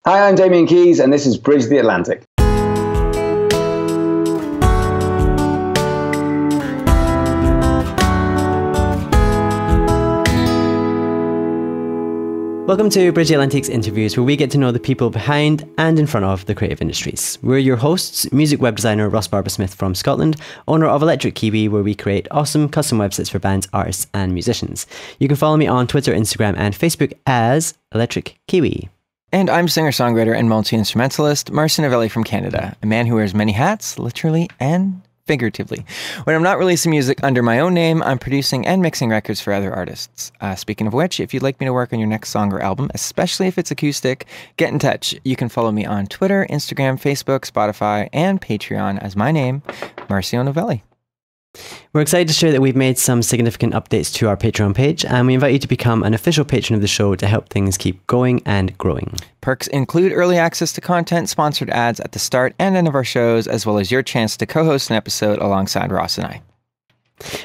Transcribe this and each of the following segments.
Hi, I'm Damien Keys, and this is Bridge the Atlantic. Welcome to Bridge the Atlantic's interviews, where we get to know the people behind and in front of the creative industries. We're your hosts, music web designer Ross Barber-Smith from Scotland, owner of Electric Kiwi, where we create awesome custom websites for bands, artists and musicians. You can follow me on Twitter, Instagram and Facebook as Electric Kiwi. And I'm singer-songwriter and multi-instrumentalist Marcy Novelli from Canada, a man who wears many hats, literally and figuratively. When I'm not releasing music under my own name, I'm producing and mixing records for other artists. Speaking of which, if you'd like me to work on your next song or album, especially if it's acoustic, get in touch. You can follow me on Twitter, Instagram, Facebook, Spotify, and Patreon as my name, Marcio Novelli. We're excited to share that we've made some significant updates to our Patreon page, and we invite you to become an official patron of the show to help things keep going and growing. Perks include early access to content, sponsored ads at the start and end of our shows, as well as your chance to co-host an episode alongside Ross and I.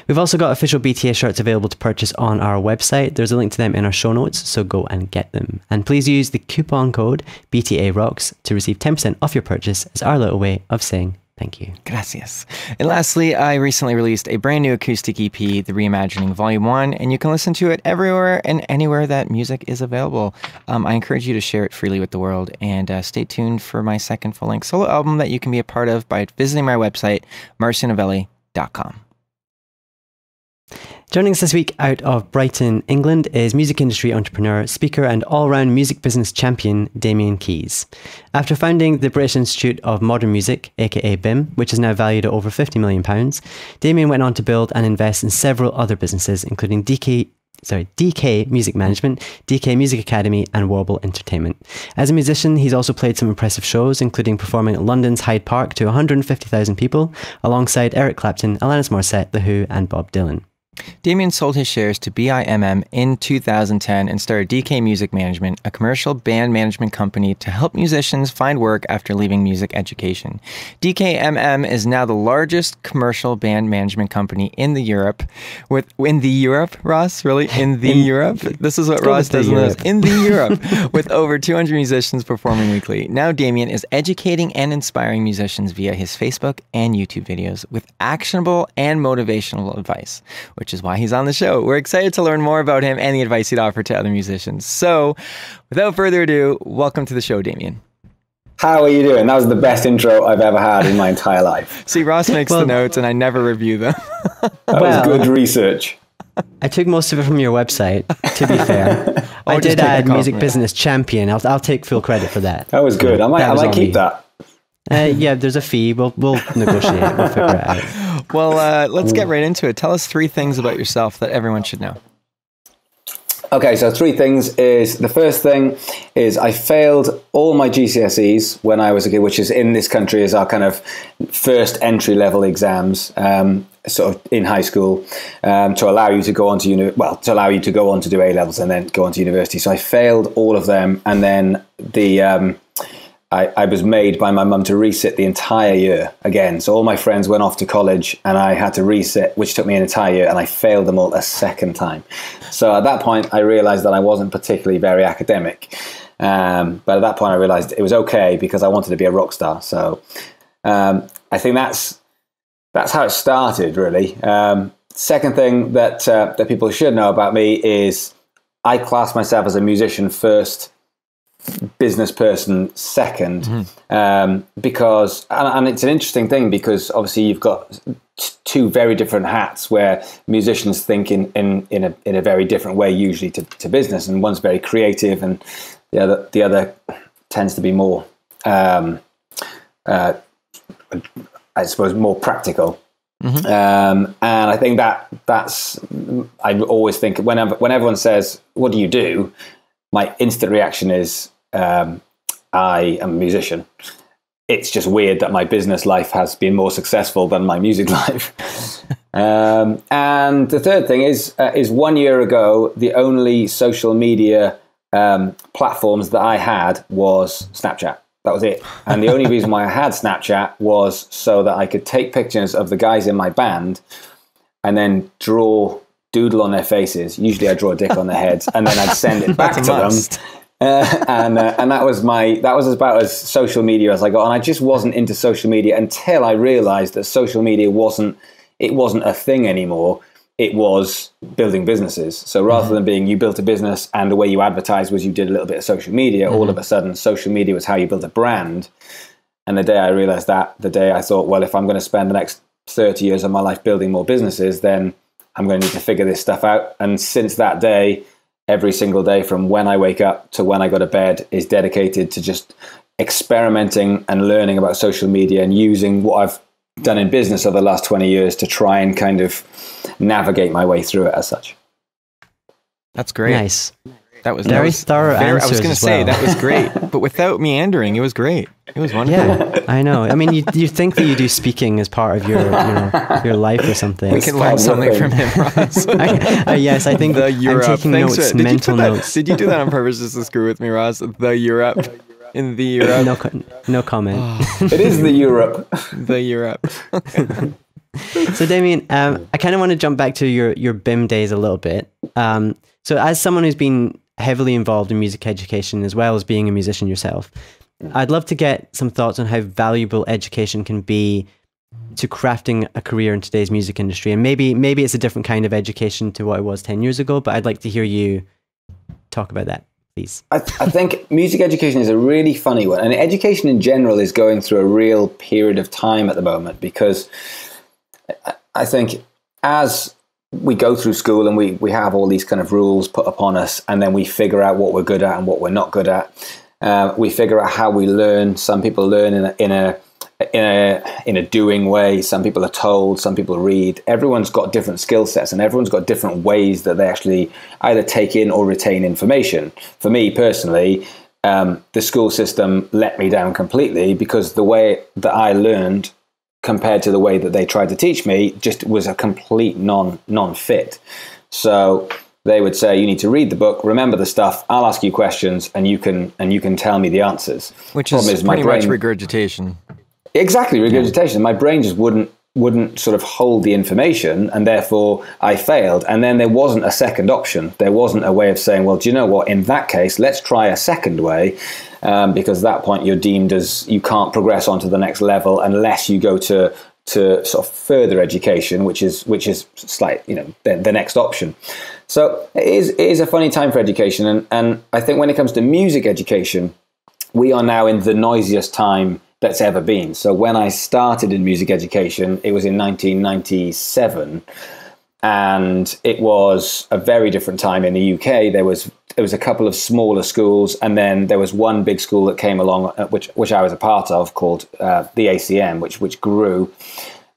We've also got official BTA shirts available to purchase on our website. There's a link to them in our show notes, so go and get them. And please use the coupon code BTAROCKS to receive 10% off your purchase as our little way of saying thank you. Gracias. And lastly, I recently released a brand new acoustic EP, The Reimagining Volume 1, and you can listen to it everywhere and anywhere that music is available. I encourage you to share it freely with the world, and stay tuned for my second full-length solo album that you can be a part of by visiting my website, marcionovelli.com. Joining us this week out of Brighton, England, is music industry entrepreneur, speaker and all-round music business champion Damien Keys. After founding the British Institute of Modern Music, aka BIM, which is now valued at over £50 million, Damien went on to build and invest in several other businesses, including DK Music Management, DK Music Academy and Warble Entertainment. As a musician, he's also played some impressive shows, including performing at London's Hyde Park to 150,000 people, alongside Eric Clapton, Alanis Morissette, The Who and Bob Dylan. Damien sold his shares to BIMM in 2010 and started DK Music Management, a commercial band management company to help musicians find work after leaving music education. DKMM is now the largest commercial band management company in Europe. Ross? Really? In Europe? This is what Ross doesn't know. In Europe, with over 200 musicians performing weekly. Now Damien is educating and inspiring musicians via his Facebook and YouTube videos with actionable and motivational advice, which is why he's on the show. We're excited to learn more about him and the advice he'd offer to other musicians. So, without further ado, welcome to the show, Damien. How are you doing? That was the best intro I've ever had in my entire life. See, Ross makes the notes and I never review them. That was good research. I took most of it from your website, to be fair. I did add music business champion. I'll take full credit for that. That was good. I might keep that. Yeah, there's a fee. We'll negotiate. We'll figure it out. Well, let's get right into it. Tell us 3 things about yourself that everyone should know. Okay, so 3 things is, the first thing is I failed all my GCSEs when I was a kid, which is in this country is our kind of first entry level exams, sort of in high school, to allow you to go on to go on to do A levels and then go on to university. So I failed all of them, and then I was made by my mum to resit the entire year again. So all my friends went off to college and I had to resit, which took me an entire year, and I failed them all a second time. So at that point, I realized that I wasn't particularly very academic. But at that point, I realized it was okay because I wanted to be a rock star. So I think that's how it started, really. Second thing that people should know about me is I class myself as a musician first, business person second, because and it's an interesting thing because obviously you've got 2 very different hats where musicians think in a very different way usually to business, and one's very creative and the other tends to be more I suppose more practical. And I think that's I always think when everyone says what do you do, my instant reaction is I am a musician. It's just weird that my business life has been more successful than my music life. And the third thing is 1 year ago, the only social media platforms that I had was Snapchat. That was it. And the only reason why I had Snapchat was so that I could take pictures of the guys in my band and then doodle on their faces. Usually I draw a dick on their heads, and then I'd send it back to them. and that was about as social media as I got. And I just wasn't into social media until I realized that social media wasn't a thing anymore. It was building businesses. So rather than being you built a business and the way you advertised was you did a little bit of social media, all of a sudden social media was how you built a brand. And the day I realized that, the day I thought, well, if I'm going to spend the next 30 years of my life building more businesses, then I'm going to need to figure this stuff out. And since that day, every single day from when I wake up to when I go to bed is dedicated to just experimenting and learning about social media and using what I've done in business over the last 20 years to try and kind of navigate my way through it as such. That's great. Nice. That was very thorough answers. I was going to say that was great, but without meandering, it was great. It was wonderful. Yeah, I know. I mean, you think that you do speaking as part of your life or something. We can learn something from him, Ross. Yes, I think I'm taking notes, mental notes. Did you do that on purpose just to screw with me, Ross? The Europe. In the Europe. No comment. Oh. It is the Europe. The Europe. So Damien, I kind of want to jump back to your BIM days a little bit. So as someone who's been heavily involved in music education as well as being a musician yourself, I'd love to get some thoughts on how valuable education can be to crafting a career in today's music industry. And maybe it's a different kind of education to what it was 10 years ago, but I'd like to hear you talk about that, please. I think music education is a really funny one. And education in general is going through a real period of time at the moment, because I think as we go through school and we have all these kind of rules put upon us, and then we figure out what we're good at and what we're not good at. We figure out how we learn. Some people learn in a doing way. Some people are told. Some people read. Everyone's got different skill sets, and everyone's got different ways that they actually either take in or retain information. For me personally, the school system let me down completely, because the way that I learned compared to the way that they tried to teach me just was a complete non-fit. So they would say, you need to read the book, remember the stuff, I'll ask you questions, and you can tell me the answers. Which is pretty much regurgitation. Exactly, regurgitation. Yeah. My brain just wouldn't sort of hold the information, and therefore I failed. And then there wasn't a second option. There wasn't a way of saying, well, do you know what, in that case, let's try a second way. Because at that point you're deemed as you can't progress on to the next level unless you go to sort of further education, which is slight, the next option. So it is a funny time for education, and I think when it comes to music education, we are now in the noisiest time that's ever been. So when I started in music education, it was in 1997. And it was a very different time in the UK. There was a couple of smaller schools, and then there was one big school that came along, which I was a part of, called the ACM, which grew,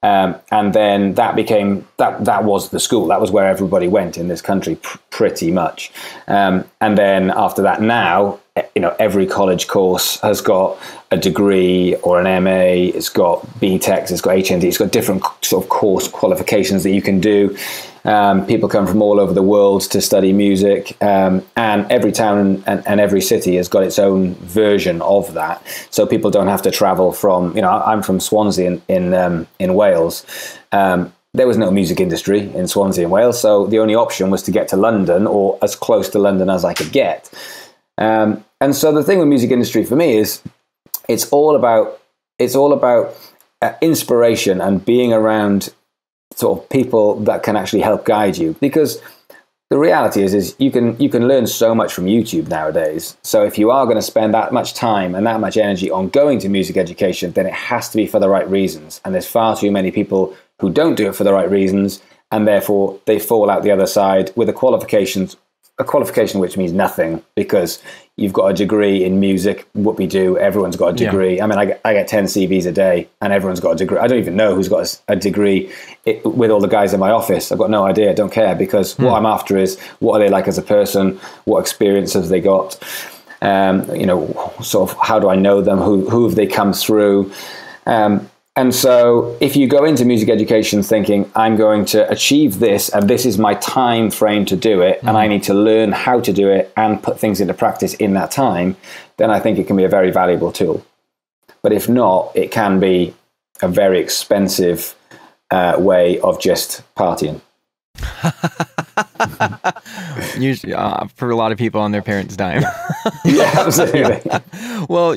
and then that became that was the school. That was where everybody went in this country, pretty much. And then after that, now every college course has got a degree or an MA. It's got BTECs, it's got HND, it's got different sort of course qualifications that you can do. People come from all over the world to study music, and every town and every city has got its own version of that. So people don't have to travel from, I'm from Swansea in Wales. There was no music industry in Swansea in Wales, so the only option was to get to London, or as close to London as I could get. And so the thing with music industry for me is it's all about inspiration and being around sort of people that can actually help guide you, because the reality is you can learn so much from YouTube nowadays. So if you are going to spend that much time and that much energy on going to music education, then it has to be for the right reasons. And there's far too many people who don't do it for the right reasons, and therefore they fall out the other side with a qualification which means nothing, because you've got a degree in music. Whoopie-doo, everyone's got a degree. Yeah. I mean, I get 10 CVs a day, and everyone's got a degree. I don't even know who's got a degree with all the guys in my office. I've got no idea. I don't care, because what I'm after is, what are they like as a person? What experience have they got? Sort of how do I know them? Who have they come through? And so if you go into music education thinking, I'm going to achieve this, and this is my time frame to do it, and I need to learn how to do it and put things into practice in that time, then I think it can be a very valuable tool. But if not, it can be a very expensive way of just partying. usually for a lot of people on their parents' dime. Yeah, absolutely. Well,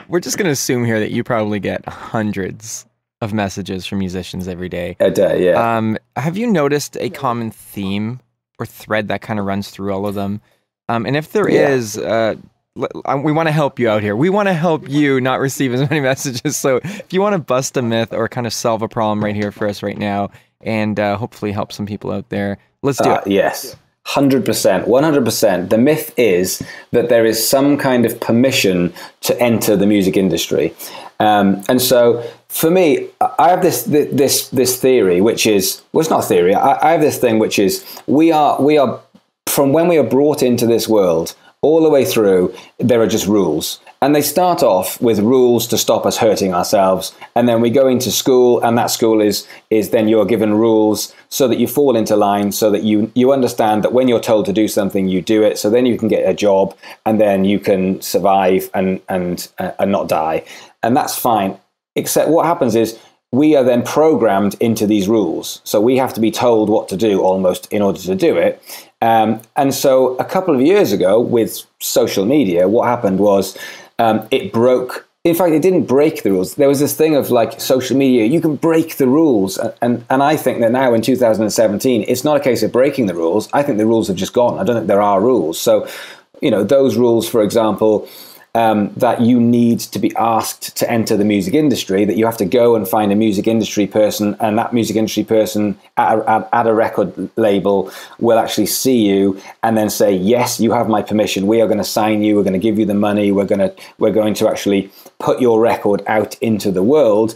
we're just going to assume here that you probably get hundreds of messages from musicians every day. A day, yeah. Have you noticed a common theme or thread that kind of runs through all of them? And if there is, we want to help you out here. We want to help you not receive as many messages. So if you want to bust a myth or kind of solve a problem right here for us right now, and hopefully help some people out there, let's do it. Yes. 100%, 100%. The myth is that there is some kind of permission to enter the music industry. And so for me, I have this theory, which is, well, it's not a theory. I have this thing, which is we are from when we are brought into this world all the way through, there are just rules. And they start off with rules to stop us hurting ourselves. And then we go into school, and that school is then you're given rules so that you fall into line, so that you understand that when you're told to do something, you do it. So then you can get a job, and then you can survive and not die. And that's fine. Except what happens is we are then programmed into these rules. So we have to be told what to do almost in order to do it. And so a couple of years ago with social media, what happened was it broke. In fact, it didn't break the rules. There was this thing of like social media, you can break the rules. And I think that now in 2017, it's not a case of breaking the rules. I think the rules have just gone. I don't think there are rules. So, those rules, for example, that you need to be asked to enter the music industry, that you have to go and find a music industry person, and that music industry person at a record label will actually see you and then say, yes, you have my permission. We are going to sign you. We're going to give you the money. We're going to actually put your record out into the world.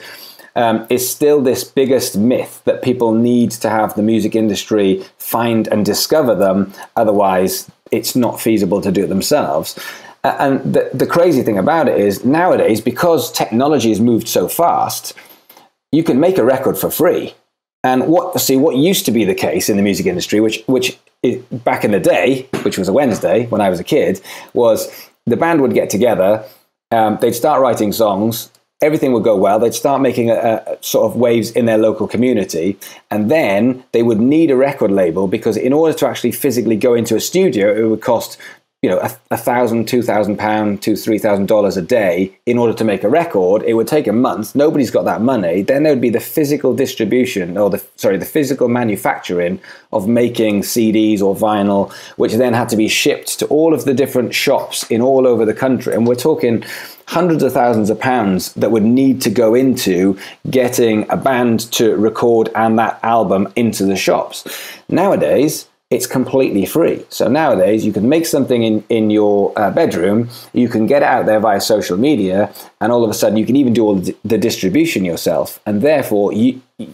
Is still this biggest myth that people need to have the music industry find and discover them. Otherwise, it's not feasible to do it themselves. And the crazy thing about it is nowadays, because technology has moved so fast, you can make a record for free. And what used to be the case in the music industry, which is, back in the day, which was a Wednesday when I was a kid, was the band would get together, they'd start writing songs, everything would go well, they'd start making a sort of waves in their local community, and then they would need a record label, because in order to actually physically go into a studio, it would cost $1,000, £2,000, $2,000-3,000 a day in order to make a record. It would take a month. Nobody's got that money. Then there would be the physical distribution, or the physical manufacturing of making CDs or vinyl, which then had to be shipped to all of the different shops in all over the country. And we're talking hundreds of thousands of pounds that would need to go into getting a band to record and that album into the shops. Nowadays, it's completely free. So nowadays, you can make something in your bedroom, you can get it out there via social media, and all of a sudden you can even do all the distribution yourself. And therefore,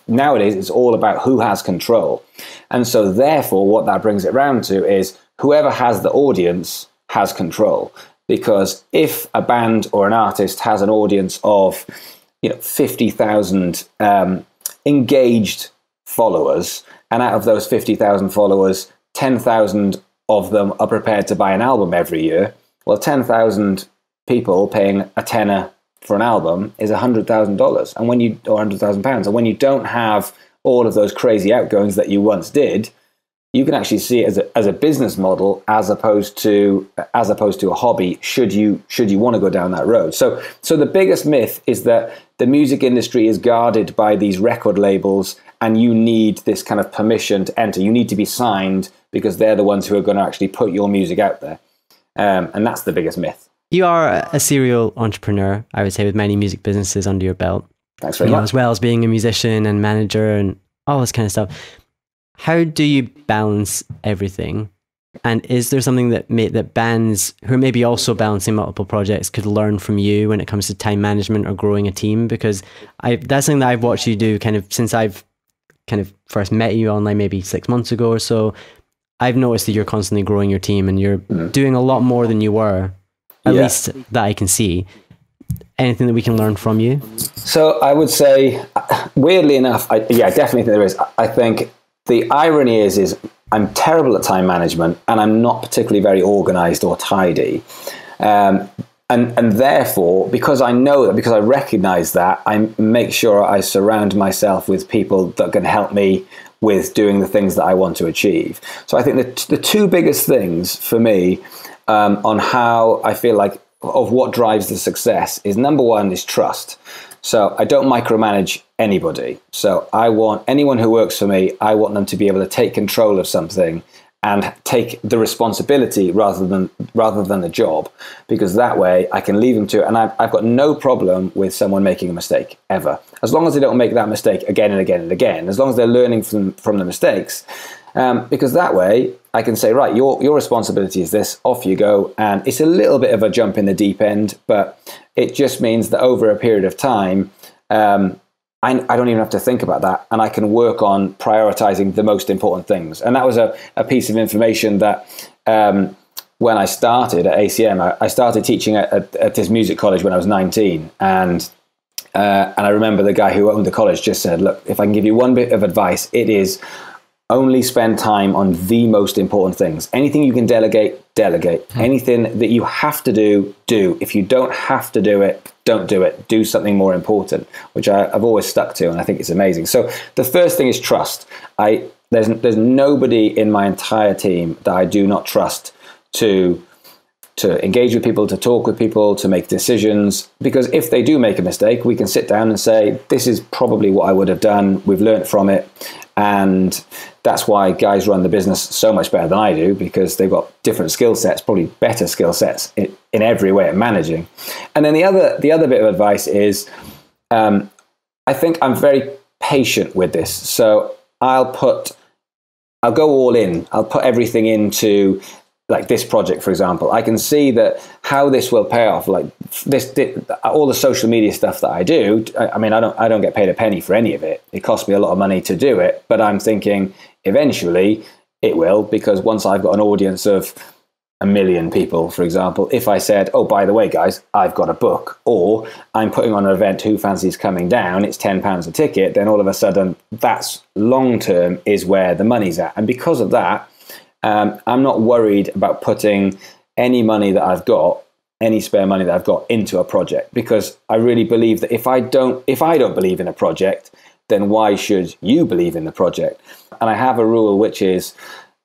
nowadays, it's all about who has control. And so therefore, what that brings it round to is whoever has the audience has control. Because if a band or an artist has an audience of 50,000 engaged followers, and out of those 50,000 followers, 10,000 of them are prepared to buy an album every year. Well, 10,000 people paying a tenner for an album is $100,000, or £100,000. And when you don't have all of those crazy outgoings that you once did, you can actually see it as a business model as opposed to a hobby. Should you want to go down that road? So the biggest myth is that the music industry is guarded by these record labels, and you need this kind of permission to enter. You need to be signed because they're the ones who are going to actually put your music out there, and that's the biggest myth. You are a serial entrepreneur, I would say, with many music businesses under your belt. Thanks very much. As well as being a musician and manager and all this kind of stuff. How do you balance everything? And is there something that bands who are maybe also balancing multiple projects could learn from you when it comes to time management or growing a team? Because that's something that I've watched you do kind of since I've kind of first met you online maybe 6 months ago or so. I've noticed that you're constantly growing your team, and you're doing a lot more than you were, at least that I can see. Anything that we can learn from you? So I would say, weirdly enough, definitely think there is. I think the irony is I'm terrible at time management, and I'm not particularly very organized or tidy. And therefore, because I recognize that, I make sure I surround myself with people that can help me with doing the things that I want to achieve. So I think the two biggest things for me on how I feel like of what drives the success is, number one is trust. So I don't micromanage anybody. So I want anyone who works for me, I want them to be able to take control of something and take the responsibility rather than the job, because that way I can leave them to it. And I've got no problem with someone making a mistake ever, as long as they don't make that mistake again and again and again, as long as they're learning from the mistakes. Because that way I can say, right, your responsibility is this, off you go. And it's a little bit of a jump in the deep end, but it just means that over a period of time, I don't even have to think about that, and I can work on prioritizing the most important things. And that was a piece of information that when I started at ACM, I started teaching at this music college when I was 19. And I remember the guy who owned the college just said, look, if I can give you one bit of advice, it is only spend time on the most important things. Anything you can delegate. Anything that you have to do. If you don't have to do it, don't do it. Do something more important, which I've always stuck to, and I think it's amazing. So the first thing is trust. There's nobody in my entire team that I do not trust to engage with people, to talk with people, to make decisions. Because if they do make a mistake, we can sit down and say, this is probably what I would have done. We've learned from it. And that's why guys run the business so much better than I do, because they've got different skill sets, probably better skill sets in every way of managing. And then the other bit of advice is, I think I'm very patient with this. So I'll go all in. I'll put everything into, like this project, for example. I can see that how this will pay off. Like all the social media stuff that I do. I mean, I don't get paid a penny for any of it. It costs me a lot of money to do it, but I'm thinking eventually it will, because once I've got an audience of 1 million people, for example, if I said, oh, by the way, guys, I've got a book, or I'm putting on an event, who fancies coming down, it's £10 a ticket, then all of a sudden that's long term is where the money's at. And because of that, I'm not worried about putting any money that I've got, any spare money that I've got, into a project, because I really believe that if I don't believe in a project, then why should you believe in the project? And I have a rule which is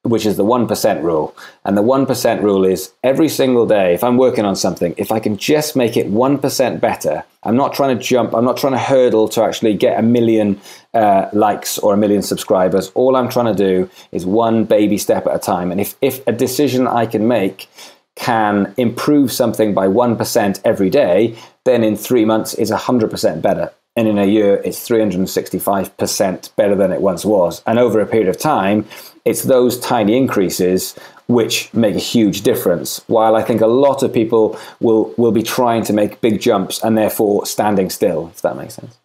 the 1% rule. And the 1% rule is, every single day, if I'm working on something, if I can just make it 1% better, I'm not trying to jump, I'm not trying to hurdle to actually get 1 million likes or 1 million subscribers. All I'm trying to do is one baby step at a time. And if a decision I can make can improve something by 1% every day, then in 3 months is 100% better. And in a year, it's 365% better than it once was. And over a period of time, it's those tiny increases which make a huge difference. While I think a lot of people will be trying to make big jumps and therefore standing still, if that makes sense.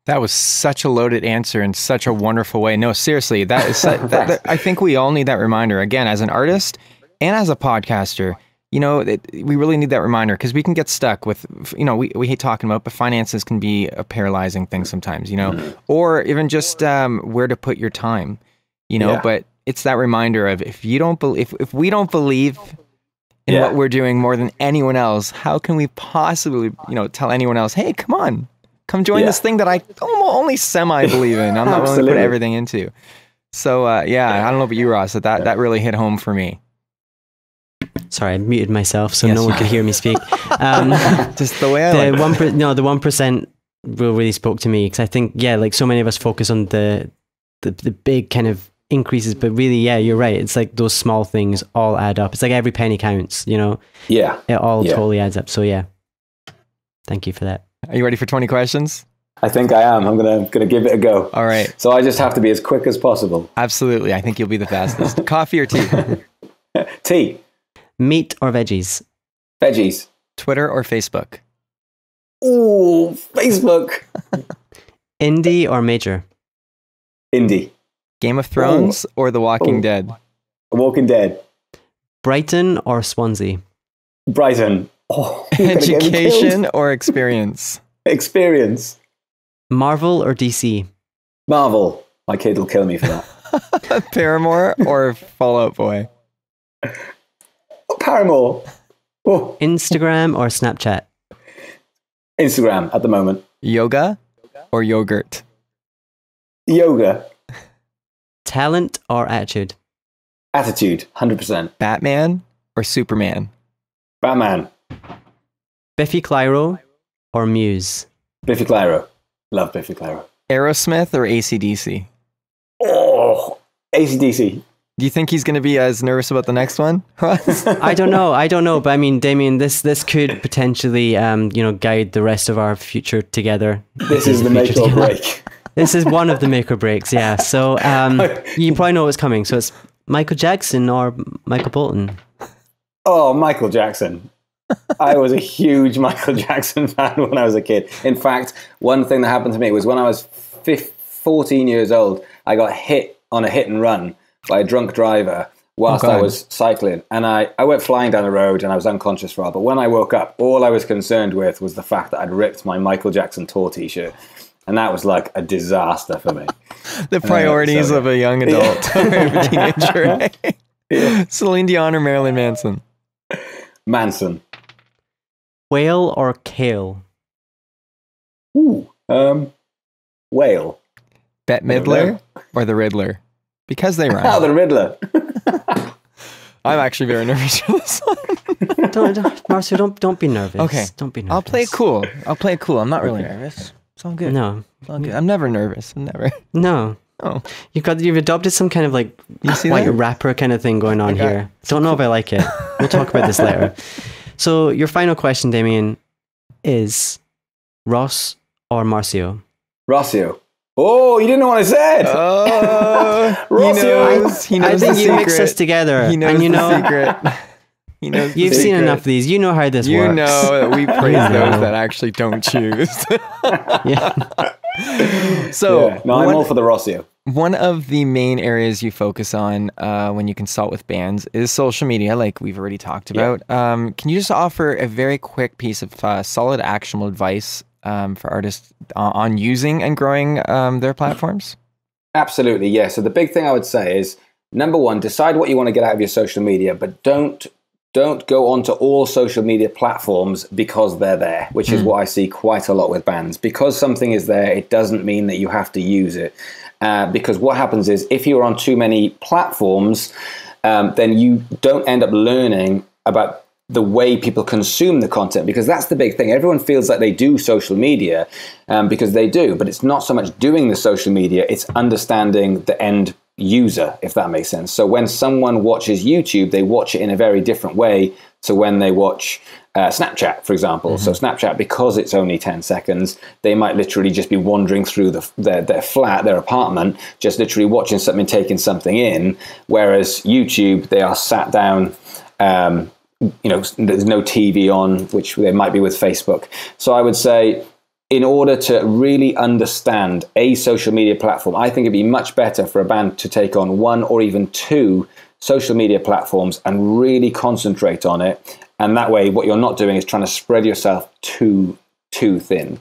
That was such a loaded answer in such a wonderful way. No, seriously, that is I think we all need that reminder. Again, as an artist and as a podcaster, you know, we really need that reminder, because we can get stuck with, you know, we hate talking about, but finances can be a paralyzing thing sometimes, you know, or even just where to put your time, you know, but it's that reminder of, if we don't believe in what we're doing more than anyone else, how can we possibly, you know, tell anyone else, hey, come join this thing that I only semi believe in. I'm not willing to put everything into. So, I don't know about you, Ross, that really hit home for me. Sorry, I muted myself so no one could hear me speak. Just the way I the 1% rule really spoke to me, because I think, like so many of us focus on the big kind of increases, but really, you're right. It's like those small things all add up. It's like every penny counts, you know? Yeah. It all totally adds up. So thank you for that. Are you ready for 20 questions? I think I am. I'm gonna give it a go. All right. So I just have to be as quick as possible. Absolutely. I think you'll be the fastest. Coffee or tea? Tea. Meat or veggies? Veggies. Twitter or Facebook? Ooh, Facebook. Indie or major? Indie. Game of Thrones or The Walking Dead? Walking Dead. Brighton or Swansea? Brighton. Education or experience? Experience. Marvel or DC? Marvel. My kid will kill me for that. Paramore or Fall Out Boy? Paramore. Oh. Instagram or Snapchat? Instagram at the moment. Yoga or yogurt? Yoga. talent or attitude? Attitude, 100%. Batman or Superman? Batman. Biffy Clyro or Muse? Biffy Clyro. Love Biffy Clyro. Aerosmith or AC/DC? Oh, AC/DC. Do you think he's going to be as nervous about the next one? I don't know. But I mean, Damien, this could potentially, guide the rest of our future together. This is the make or break. This is one of the make or breaks, yeah. So you probably know what's coming. So it's Michael Jackson or Michael Bolton. Oh, Michael Jackson. I was a huge Michael Jackson fan when I was a kid. In fact, one thing that happened to me was when I was 14 years old, I got hit on a hit and run by a drunk driver whilst I was cycling. And I went flying down the road and I was unconscious for a while. But when I woke up, all I was concerned with was the fact that I'd ripped my Michael Jackson tour t-shirt. And that was like a disaster for me. The priorities of a young adult or a teenager. Right? Yeah. Celine Dion or Marilyn Manson? Manson. Whale or kale? Ooh, whale. Bette Midler or the Riddler? Because they rhyme. Oh, the Riddler. I'm actually very nervous for this one. Marcio, don't be nervous. Okay. Don't be nervous. I'll play it cool. I'm not really nervous. It's all good. No. It's all good. I'm never nervous. I'm never. No. Oh. You've adopted some kind of like You see white that? rapper kind of thing going on here. Don't know if I like it. We'll talk about this later. So your final question, Damien, is Ross or Marcio? Rossio. Oh, you didn't know what I said. Rossio. He knows I think the you mix secret. us together. He knows and the secret. He knows the You've seen secret. enough of these. You know how this You works. know that we praise those that actually don't choose. Yeah. So, Yeah. No, I'm all for the Rossio. one of the main areas you focus on when you consult with bands is social media, like we've already talked about. Can you just offer a very quick piece of solid, actionable advice for artists on using and growing their platforms? Absolutely, yeah. So the big thing I would say is, number one, decide what you want to get out of your social media, but don't go onto all social media platforms because they're there, which is what I see quite a lot with bands. Because something is there, it doesn't mean that you have to use it. Because what happens is, if you're on too many platforms, then you don't end up learning about the way people consume the content, because that's the big thing. Everyone feels like they do social media because they do, but it's not so much doing the social media, it's understanding the end user, if that makes sense. So when someone watches YouTube, they watch it in a very different way to when they watch Snapchat, for example. So Snapchat, because it's only 10 seconds, they might literally just be wandering through their flat, their apartment, just literally watching something, taking something in, whereas YouTube, they are sat down, there's no TV on, which there might be with Facebook. So I would say, in order to really understand a social media platform, I think it'd be much better for a band to take on one or even two social media platforms and really concentrate on it. And that way, what you're not doing is trying to spread yourself too thin,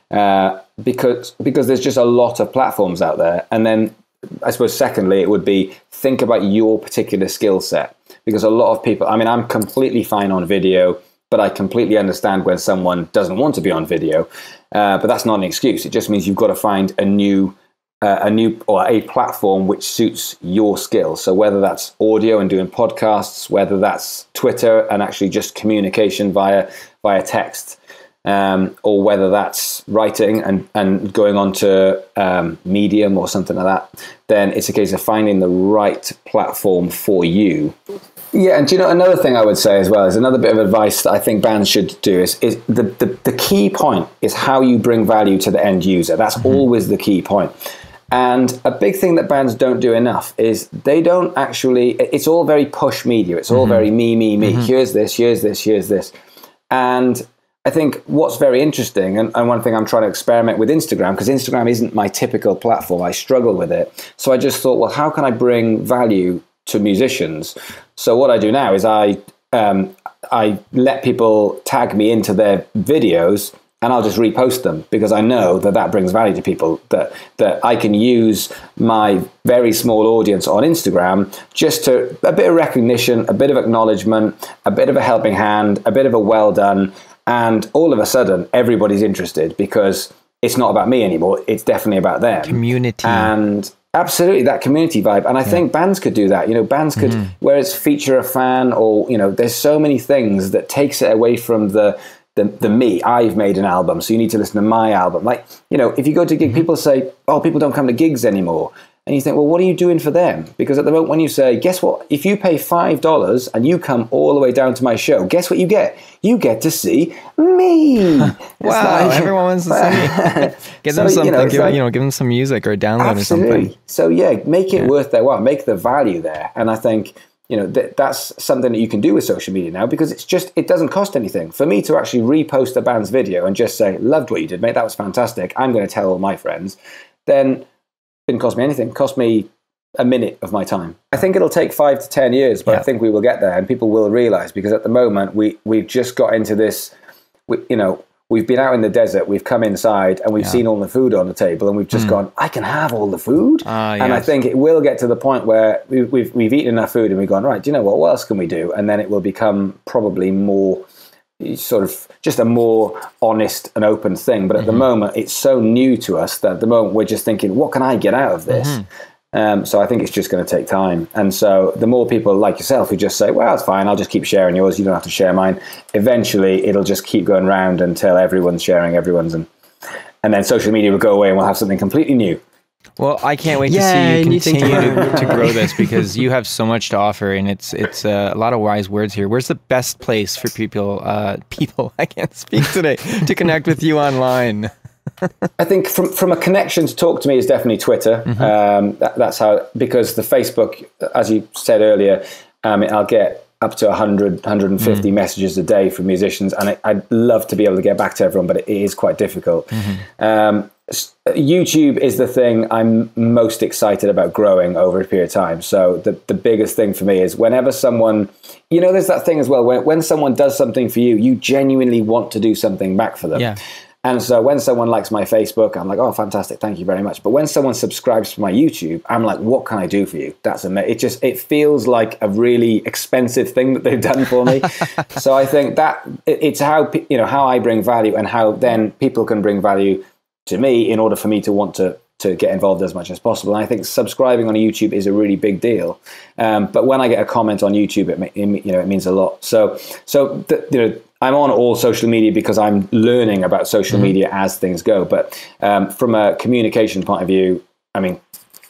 because there's just a lot of platforms out there. And then, I suppose, secondly, it would be think about your particular skill set, because a lot of people, I mean, I'm completely fine on video, but I completely understand when someone doesn't want to be on video. But that's not an excuse. It just means you've got to find a new or a platform which suits your skills. So whether that's audio and doing podcasts, whether that's Twitter and actually just communication via text, or whether that's writing and going on to Medium or something like that, then it's a case of finding the right platform for you. Yeah, and do you know, another thing I would say as well is another bit of advice that I think bands should do is the key point is how you bring value to the end user. That's always the key point. And a big thing that bands don't do enough is they don't actually, it's all very push media. It's all very me. Here's this. And I think what's very interesting, and one thing I'm trying to experiment with Instagram, because Instagram isn't my typical platform. I struggle with it. So I just thought, well, how can I bring value to musicians? So what I do now is I let people tag me into their videos, and I'll just repost them, because I know that brings value to people, that I can use my very small audience on Instagram just to a bit of recognition, a bit of acknowledgement, a bit of a helping hand, a bit of a well done, and all of a sudden everybody's interested, because it's not about me anymore. It's definitely about them. Community. And Absolutely, that community vibe. And I think bands could do that. You know, bands could, where it's feature a fan, or, you know, there's so many things that takes it away from the me. I've made an album, so you need to listen to my album. Like, you know, if you go to gig, people say, oh, people don't come to gigs anymore. And you think, well, what are you doing for them? Because at the moment when you say, guess what? If you pay $5 and you come all the way down to my show, guess what you get? You get to see me. Wow, like, everyone wants to see. Give them something. Give them some music or a download or something. So yeah, make it worth their while. Make the value there. And I think, you know, that's something that you can do with social media now, because it doesn't cost anything. For me to actually repost a band's video and just say, loved what you did, mate, that was fantastic, I'm going to tell all my friends, then didn't cost me anything. It cost me a minute of my time. I think it'll take 5 to 10 years, but I think we will get there, and people will realize, because at the moment we've just got into this, we've been out in the desert, we've come inside, and we've seen all the food on the table, and we've just gone, I can have all the food. And I think it will get to the point where we've eaten enough food and we've gone, right, do you know what else can we do? And then it will become probably more sort of just a more honest and open thing. But at the moment, it's so new to us that at the moment we're just thinking, what can I get out of this? So I think it's just going to take time. And so the more people like yourself who just say, well, it's fine, I'll just keep sharing yours, you don't have to share mine. Eventually, it'll just keep going round until everyone's sharing everyone's. And then social media will go away and we'll have something completely new. Well, I can't wait to see you continue to grow this, because you have so much to offer, and it's a lot of wise words here. Where's the best place for people, I can't speak today, to connect with you online? I think from a connection to talk to me is definitely Twitter. That's how, because the Facebook, as you said earlier, I'll get up to 100, 150 messages a day from musicians, and I'd love to be able to get back to everyone, but it is quite difficult. YouTube is the thing I'm most excited about growing over a period of time. So the biggest thing for me is whenever someone, you know, there's that thing as well, when someone does something for you, you genuinely want to do something back for them. And so when someone likes my Facebook, I'm like, oh, fantastic, thank you very much. But when someone subscribes to my YouTube, I'm like, what can I do for you? That's amazing. It feels like a really expensive thing that they've done for me. So I think that it's how I bring value, and how then people can bring value to me in order for me to want to get involved as much as possible. And I think subscribing on YouTube is a really big deal. But when I get a comment on YouTube, it means a lot. So I'm on all social media because I'm learning about social media as things go. But from a communication point of view, I mean,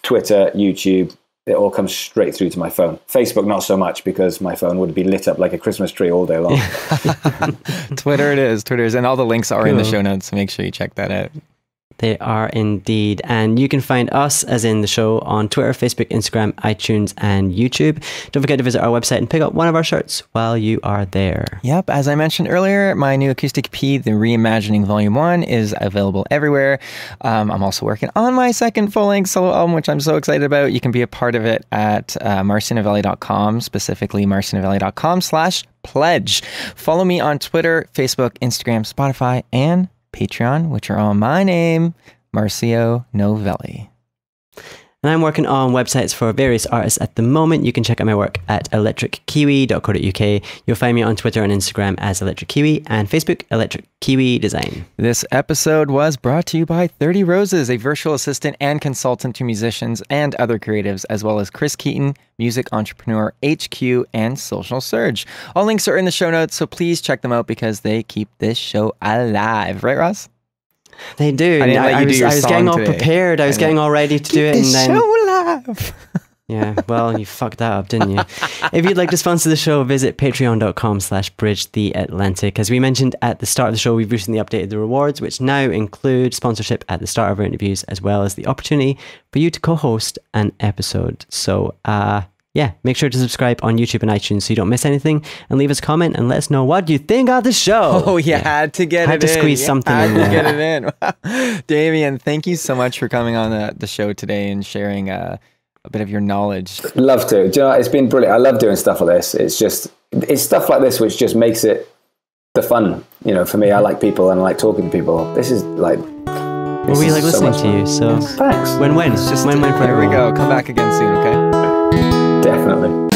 Twitter, YouTube, it all comes straight through to my phone. Facebook, not so much, because my phone would be lit up like a Christmas tree all day long. Twitter it is. And all the links are in the show notes, so make sure you check that out. They are indeed. And you can find us, as in the show, on Twitter, Facebook, Instagram, iTunes, and YouTube. Don't forget to visit our website and pick up one of our shirts while you are there. Yep. As I mentioned earlier, my new acoustic EP, The Reimagining Volume 1, is available everywhere. I'm also working on my second full-length solo album, which I'm so excited about. You can be a part of it at marcinovelli.com, specifically marcinovelli.com/pledge. Follow me on Twitter, Facebook, Instagram, Spotify, and Patreon, which are all my name, Marcio Novelli. And I'm working on websites for various artists at the moment. You can check out my work at electrickiwi.co.uk. You'll find me on Twitter and Instagram as Electric Kiwi, and Facebook, Electric Kiwi Design. This episode was brought to you by 30 Roses, a virtual assistant and consultant to musicians and other creatives, as well as Chris Keaton, Music Entrepreneur HQ, and Social Surge. All links are in the show notes, so please check them out because they keep this show alive. Right, Ross? They do. I was getting all prepared. I was getting all ready to do it, and then show alive. Yeah, well, you fucked that up, didn't you? If you'd like to sponsor the show, visit patreon.com/bridgetheatlantic. As we mentioned at the start of the show, we've recently updated the rewards, which now include sponsorship at the start of our interviews, as well as the opportunity for you to co-host an episode. So, yeah, make sure to subscribe on YouTube and iTunes so you don't miss anything, and leave us a comment and let us know what you think of the show. Oh, you had to get it in. Had to squeeze something in there. Get it in. Wow. Damien, thank you so much for coming on the show today and sharing a bit of your knowledge. Love to. Do you know, it's been brilliant. I love doing stuff like this. It's stuff like this which just makes it the fun. You know, for me, I like people and I like talking to people. This is like... Well, we like listening to you, so... Thanks. Win-win. It's just win-win for everyone. Here we go. Come back again soon, okay? Definitely.